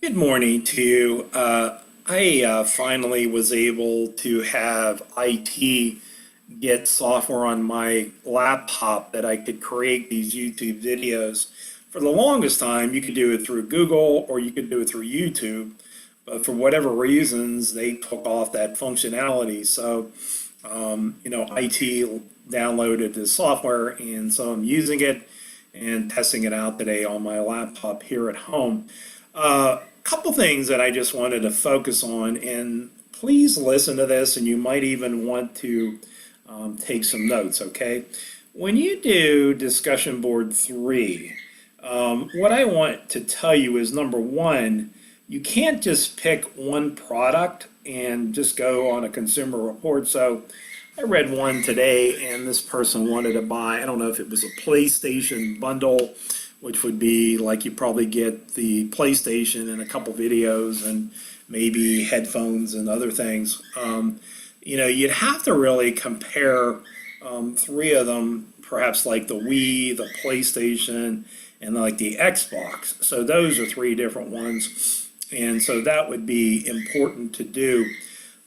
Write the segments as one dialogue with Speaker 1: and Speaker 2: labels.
Speaker 1: Good morning to you. I finally was able to have IT get software on my laptop that I could create these YouTube videos. For the longest time, you could do it through Google or you could do it through YouTube, but for whatever reasons, they took off that functionality. So, IT downloaded the software, and so I'm using it and testing it out today on my laptop here at home. Couple things that I just wanted to focus on, and please listen to this, and you might even want to take some notes, okay? When you do discussion board 3, what I want to tell you is number one, you can't just pick one product and just go on a consumer report. So I read one today, and this person wanted to buy, I don't know if it was a PlayStation bundle, which would be like you probably get the PlayStation and a couple videos and maybe headphones and other things. You'd have to really compare three of them, perhaps like the Wii, the PlayStation, and like the Xbox. So those are three different ones. And so that would be important to do.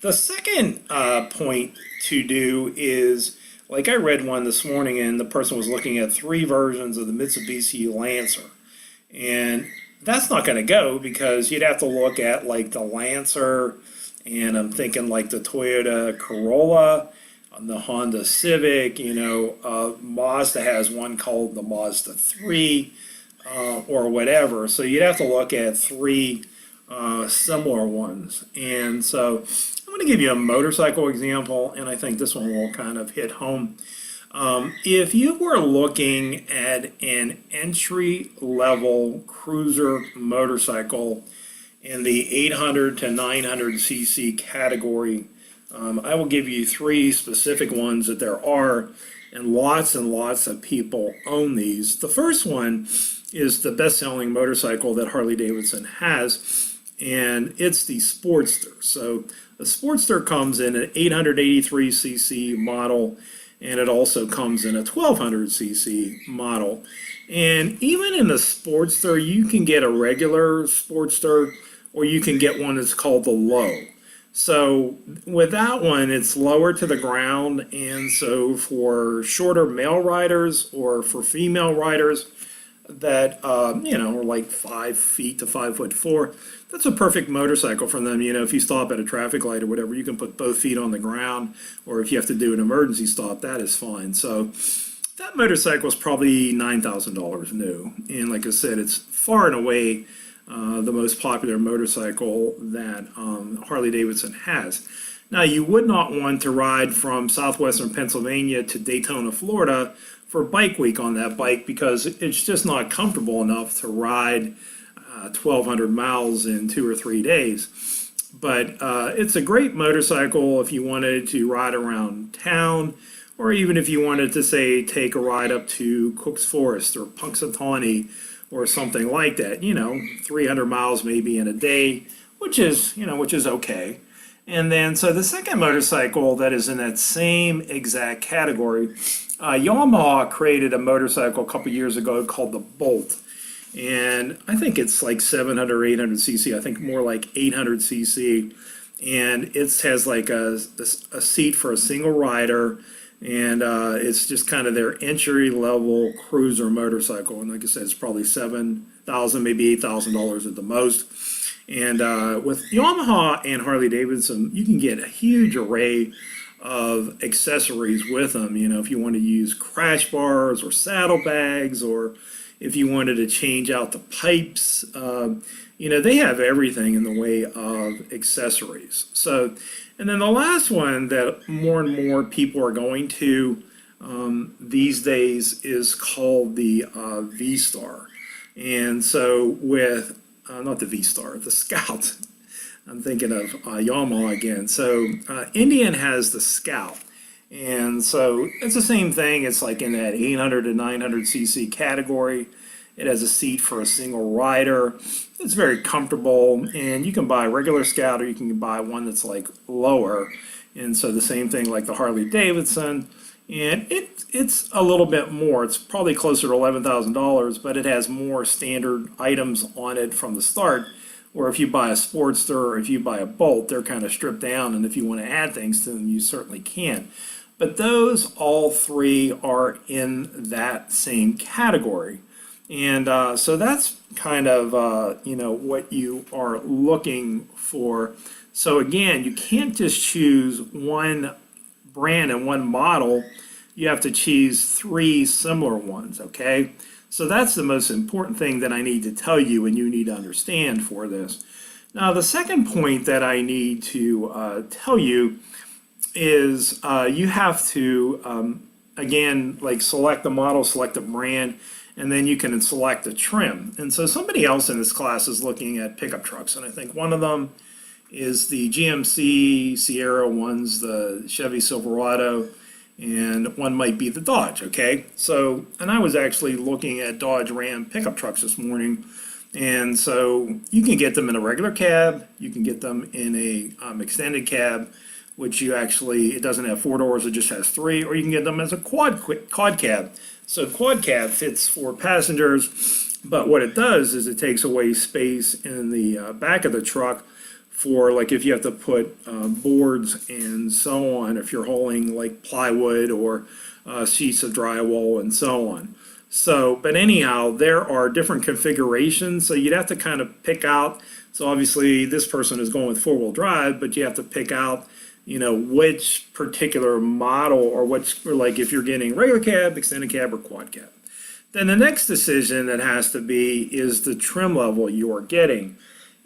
Speaker 1: The second point to do is, like I read one this morning, and the person was looking at three versions of the Mitsubishi Lancer. And that's not going to go because you'd have to look at like the Lancer, and I'm thinking like the Toyota Corolla, the Honda Civic, Mazda has one called the Mazda 3 or whatever. So you'd have to look at three similar ones. And so I'm going to give you a motorcycle example, and I think this one will kind of hit home. If you were looking at an entry-level cruiser motorcycle in the 800 to 900 cc category, I will give you three specific ones that there are, and lots of people own these. The first one is the best-selling motorcycle that Harley-Davidson has, and it's the Sportster. So the Sportster comes in an 883 cc model, and it also comes in a 1200 cc model. And even in the Sportster, you can get a regular Sportster, or you can get one that's called the Low. So with that one, it's lower to the ground, and so for shorter male riders or for female riders that are like 5 feet to 5'4", that's a perfect motorcycle for them. If you stop at a traffic light or whatever, you can put both feet on the ground, or if you have to do an emergency stop, that is fine. So that motorcycle is probably $9,000 new, and like I said, it's far and away the most popular motorcycle that Harley-Davidson has. Now, you would not want to ride from southwestern Pennsylvania to Daytona, Florida for Bike Week on that bike, because it's just not comfortable enough to ride 1,200 miles in 2 or 3 days. But it's a great motorcycle if you wanted to ride around town, or even if you wanted to, say, take a ride up to Cook's Forest or Punxsutawney or something like that, 300 miles maybe in a day, which is okay. And then, so the second motorcycle that is in that same exact category, Yamaha created a motorcycle a couple years ago called the Bolt. And I think it's like 700 or 800 cc, I think more like 800 cc. And it has like a seat for a single rider. And it's just kind of their entry-level cruiser motorcycle. And like I said, it's probably $7,000, maybe $8,000 at the most. And with Yamaha and Harley-Davidson, you can get a huge array of accessories with them. If you want to use crash bars or saddlebags, or if you wanted to change out the pipes, they have everything in the way of accessories. So, and then the last one that more and more people are going to these days is called the V-Star. And so with, not the V-Star, the Scout. I'm thinking of Yamaha again. So Indian has the Scout. And so it's the same thing. It's like in that 800 to 900 cc category. It has a seat for a single rider. It's very comfortable, and you can buy a regular Scout, or you can buy one that's like lower. And so the same thing like the Harley Davidson, and it's a little bit more. It's probably closer to $11,000, but it has more standard items on it from the start. Or if you buy a Sportster or if you buy a Bolt, they're kind of stripped down, and if you want to add things to them, you certainly can. But those all three are in that same category. And so that's kind of, what you are looking for. So again, you can't just choose one brand and one model. You have to choose three similar ones, okay? So that's the most important thing that I need to tell you and you need to understand for this. Now, the second point that I need to tell you is you have to, again, like select the model, select the brand, and then you can select the trim. And so somebody else in this class is looking at pickup trucks, and I think one of them is the GMC Sierra, one's the Chevy Silverado, and one might be the Dodge, okay? So, and I was actually looking at Dodge Ram pickup trucks this morning, and so you can get them in a regular cab, you can get them in a extended cab, which you actually, it doesn't have four doors, it just has three, or you can get them as a quad cab. So quad cab fits four passengers, but what it does is it takes away space in the back of the truck for, like, if you have to put boards and so on, if you're hauling like plywood or sheets of drywall and so on. So, but anyhow, there are different configurations, so you'd have to kind of pick out. So obviously this person is going with four-wheel drive, but you have to pick out, which particular model, or which, or like if you're getting regular cab, extended cab, or quad cab. Then the next decision that has to be is the trim level you are getting.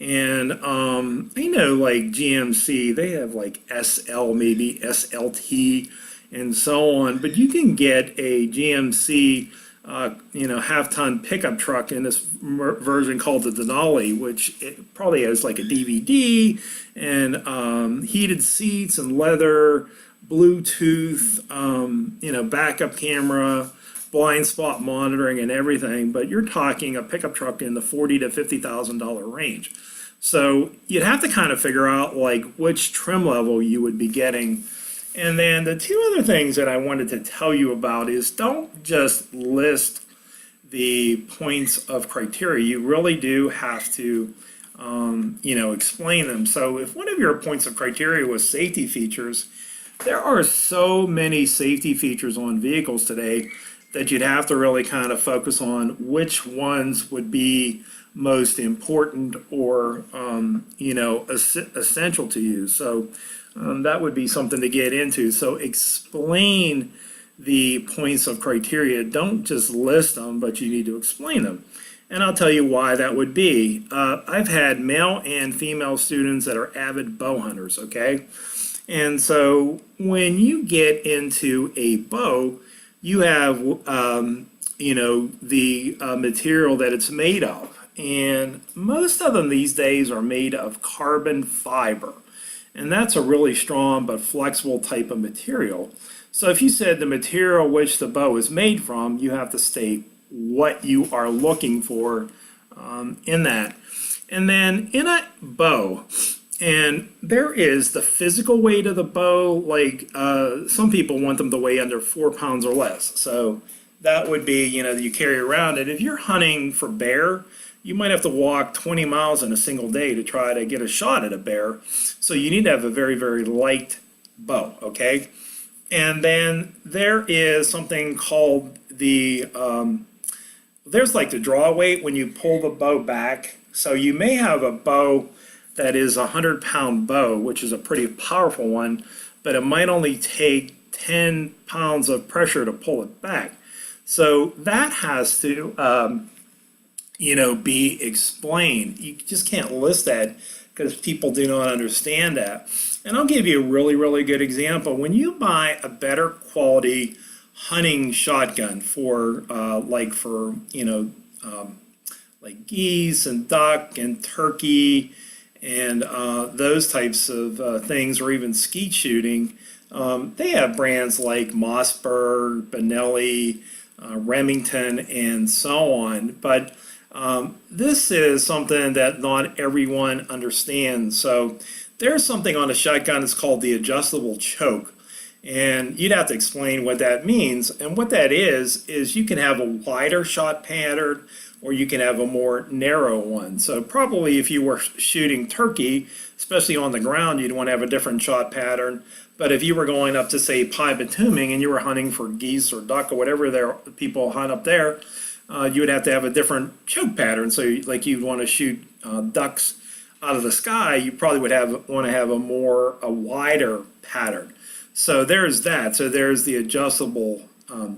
Speaker 1: And I know like GMC, they have like SL, maybe SLT, and so on. But you can get a GMC, half-ton pickup truck in this version called the Denali, which it probably has like a DVD and heated seats and leather, Bluetooth, backup camera, blind spot monitoring and everything, but you're talking a pickup truck in the $40,000 to $50,000 range. So you'd have to kind of figure out like which trim level you would be getting. And then the two other things that I wanted to tell you about is don't just list the points of criteria. You really do have to, explain them. So if one of your points of criteria was safety features, there are so many safety features on vehicles today that you'd have to really kind of focus on which ones would be most important or, essential to you. So that would be something to get into. So explain the points of criteria. Don't just list them, but you need to explain them. And I'll tell you why that would be. I've had male and female students that are avid bow hunters, okay? And so when you get into a bow, you have, the material that it's made of. And most of them these days are made of carbon fiber. And that's a really strong but flexible type of material. So if you said the material which the bow is made from, you have to state what you are looking for in that. And then in a bow, and there is the physical weight of the bow, like some people want them to weigh under 4 pounds or less. So that would be, you carry around it. If you're hunting for bear, you might have to walk 20 miles in a single day to try to get a shot at a bear. So you need to have a very, very light bow, okay? And then there is something called the, there's like the draw weight when you pull the bow back. So you may have a bow that is a 100-pound bow, which is a pretty powerful one, but it might only take 10 pounds of pressure to pull it back. So that has to, be explained. You just can't list that because people do not understand that. And I'll give you a really, really good example. When you buy a better quality hunting shotgun for, like geese and duck and turkey and those types of things, or even skeet shooting, they have brands like Mossberg, Benelli, Remington, and so on. But this is something that not everyone understands. So there's something on a shotgun that's called the adjustable choke. And you'd have to explain what that means. And what that is you can have a wider shot pattern or you can have a more narrow one. So probably if you were shooting turkey, especially on the ground, you'd want to have a different shot pattern. But if you were going up to, say, pie bituming and you were hunting for geese or duck or whatever people hunt up there, you would have to have a different choke pattern. So like you'd want to shoot ducks out of the sky, you probably would want to have a wider pattern. So there's that. So there's the adjustable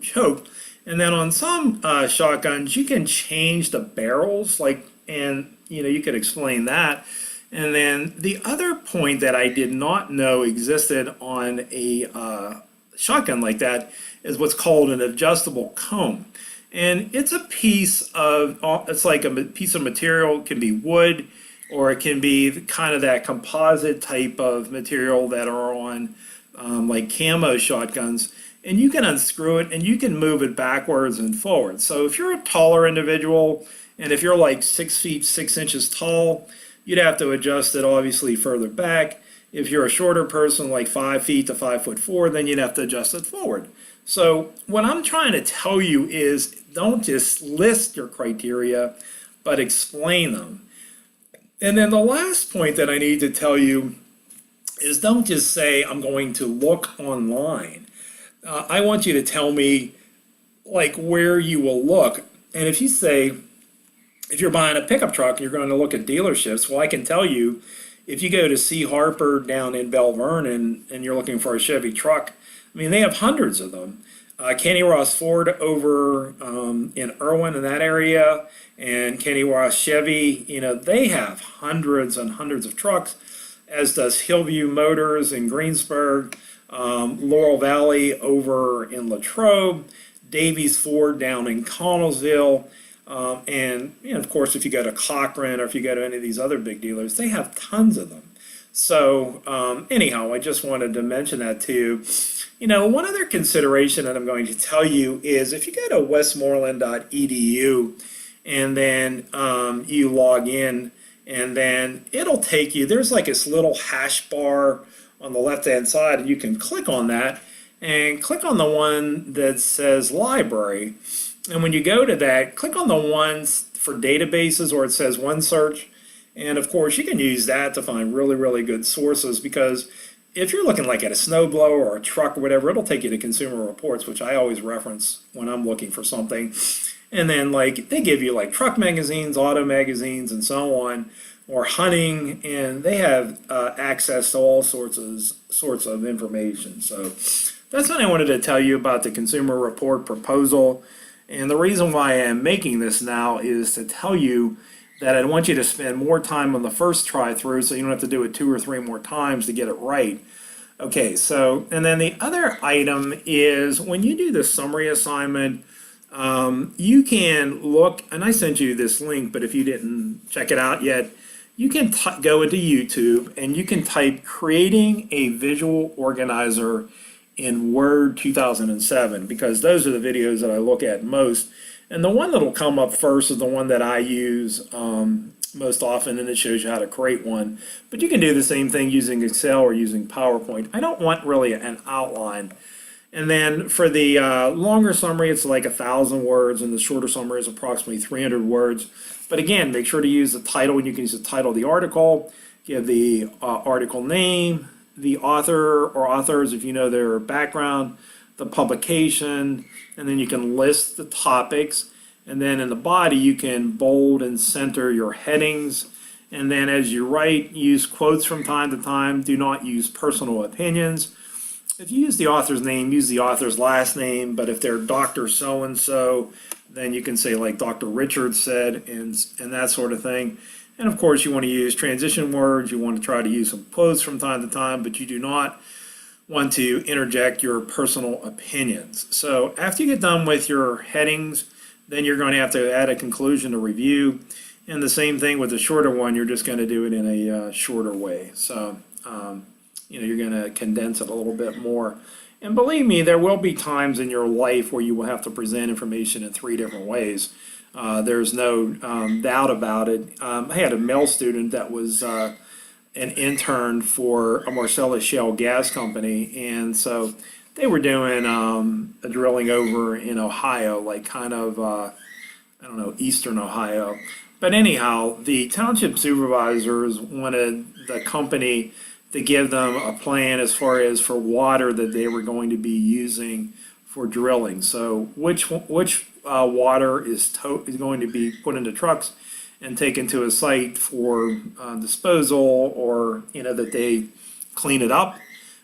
Speaker 1: choke. And then on some shotguns, you can change the barrels, and you could explain that. And then the other point that I did not know existed on a shotgun like that is what's called an adjustable comb. And it's it's like a piece of material. It can be wood, or it can be kind of that composite type of material that are on like camo shotguns. And you can unscrew it and you can move it backwards and forwards. So if you're a taller individual, and if you're like 6 feet 6 inches tall, you'd have to adjust it obviously further back. If you're a shorter person, like 5 feet to 5'4", then you'd have to adjust it forward. So what I'm trying to tell you is don't just list your criteria, but explain them. And then the last point that I need to tell you is don't just say, I'm going to look online. I want you to tell me like where you will look. And if you say, if you're buying a pickup truck, you're going to look at dealerships. Well, I can tell you, if you go to C. Harper down in Bell Vernon and you're looking for a Chevy truck, I mean, they have hundreds of them. Kenny Ross Ford over in Irwin in that area, and Kenny Ross Chevy, they have hundreds and hundreds of trucks, as does Hillview Motors in Greensburg, Laurel Valley over in Latrobe, Davies Ford down in Connellsville, and of course, if you go to Cochran or if you go to any of these other big dealers, they have tons of them. So anyhow, I just wanted to mention that to you. One other consideration that I'm going to tell you is if you go to westmoreland.edu and then you log in, and then it'll take you, there's like this little hash bar on the left-hand side, and you can click on that and click on the one that says library. And when you go to that, click on the ones for databases, or it says OneSearch. And of course, you can use that to find really, really good sources, because if you're looking like at a snowblower or a truck or whatever, it'll take you to Consumer Reports, which I always reference when I'm looking for something. And then they give you like truck magazines, auto magazines, and so on, or hunting, and they have access to all sorts of information. So that's what I wanted to tell you about the Consumer Report proposal. And the reason why I am making this now is to tell you that I want you to spend more time on the first try through, so you don't have to do it 2 or 3 more times to get it right. Okay, so, and then the other item is when you do the summary assignment, you can look, and I sent you this link, but if you didn't check it out yet, you can go into YouTube and you can type creating a visual organizer in Word 2007, because those are the videos that I look at most. And the one that'll come up first is the one that I use most often, and it shows you how to create one. But you can do the same thing using Excel or using PowerPoint. I don't want really an outline. And then for the longer summary, it's like 1,000 words, and the shorter summary is approximately 300 words. But again, make sure to use the title, and you can use the title of the article, give the article name, the author or authors if you know their background, the publication, and then you can list the topics. And then in the body, you can bold and center your headings. And then as you write, use quotes from time to time. Do not use personal opinions. If you use the author's name, use the author's last name. But if they're Dr. So-and-so, then you can say like Dr. Richard said, and that sort of thing. And of course, you want to use transition words. You want to try to use some quotes from time to time, but you do not want to interject your personal opinions. So after you get done with your headings, then you're going to have to add a conclusion to review. And the same thing with the shorter one, you're just going to do it in a shorter way. So, you're going to condense it a little bit more. And believe me, there will be times in your life where you will have to present information in 3 different ways. There's no doubt about it. I had a male student that was an intern for a Marcellus Shale gas company, and so they were doing a drilling over in Ohio, like kind of I don't know, eastern Ohio. But anyhow, the township supervisors wanted the company to give them a plan as far as for water that they were going to be using for drilling. So which water is going to be put into trucks and taken to a site for disposal, or that they clean it up,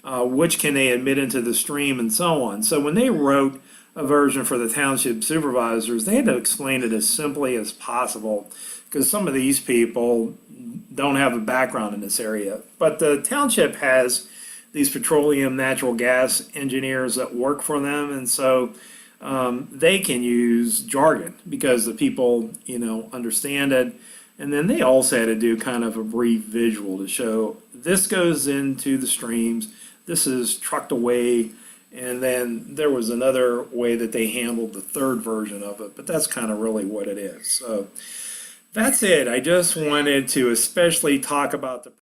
Speaker 1: which can they admit into the stream, and so on. So when they wrote a version for the township supervisors, they had to explain it as simply as possible, because some of these people don't have a background in this area. But the township has these petroleum natural gas engineers that work for them, and so they can use jargon because the people understand it. And then they also had to do kind of a brief visual to show this goes into the streams, this is trucked away, and then there was another way that they handled the third version of it, but that's kind of really what it is. So that's it. I just wanted to especially talk about the